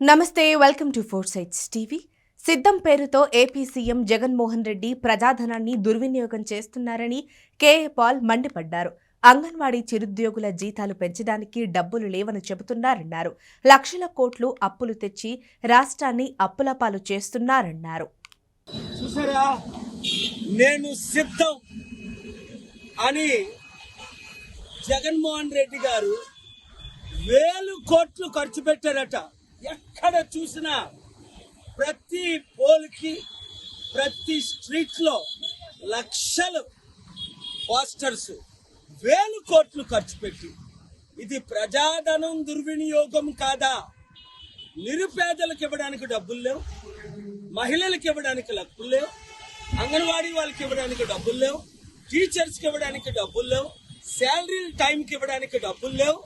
నమస్తే, welcome to four sights TV. సిద్ధం పేరుతో ఏపీ సీఎం జగన్మోహన్ రెడ్డి ప్రజాధనాన్ని దుర్వినియోగం చేస్తున్నారని కేఏ పాల్ మండిపడ్డారు. అంగన్వాడీ చిరుద్యోగుల జీతాలు పెంచడానికి డబ్బులు లేవని చెబుతున్నారన్నారు. లక్షల కోట్లు అప్పులు తెచ్చి రాష్ట్రాన్ని అప్పులపాలు చేస్తున్నారన్నారు. చూసారా, నేను సిద్ధం అని జగన్మోహన్ రెడ్డి గారు వేలు కోట్లు ఖర్చు పెట్టారట. ఎక్కడ చూసినా ప్రతి పోల్కి ప్రతి స్ట్రీట్ లో లక్షలు పోస్టర్స్, వేలు కోట్లు ఖర్చు పెట్టి, ఇది ప్రజాధనం దుర్వినియోగం కాదా? నిరుపేదలకు ఇవ్వడానికి డబ్బులు లేవు, మహిళలకు ఇవ్వడానికి లక్కులు లేవు, అంగన్వాడీ వాళ్ళకి ఇవ్వడానికి డబ్బులు లేవు, టీచర్స్కి ఇవ్వడానికి డబ్బులు లేవు, శాలరీలు టైంకి ఇవ్వడానికి డబ్బులు లేవు,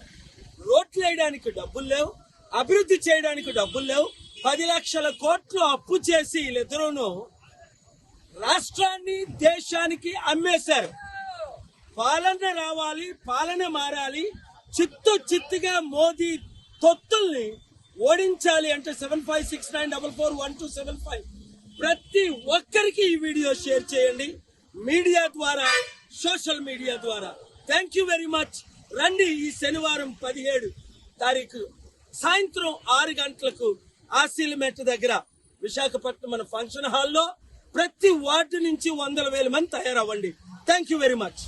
రోడ్లు వేయడానికి డబ్బులు లేవు, అభివృద్ధి చేయడానికి డబ్బులు లేవు. 10 లక్షల కోట్లు అప్పు చేసి వీళ్ళిద్దరూను రాష్ట్రాన్ని దేశానికి అమ్మేశారు. పాలన రావాలి, పాలన మారాలి, చిత్తుగా మోదీ తొత్తుల్ని ఓడించాలి అంటే 7569441275 ప్రతి ఒక్కరికి ఈ వీడియో షేర్ చేయండి, మీడియా ద్వారా, సోషల్ మీడియా ద్వారా. Thank you very much. రండి, ఈ శనివారం 17 తారీఖు సాయంత్రం 6 గంటలకు ఆశీలమెట్ దగ్గర విశాఖపట్నం మన ఫంక్షన్ హాల్లో ప్రతి వార్డు నుంచి 100,000 మంది తయారవ్వండి. Thank you very much.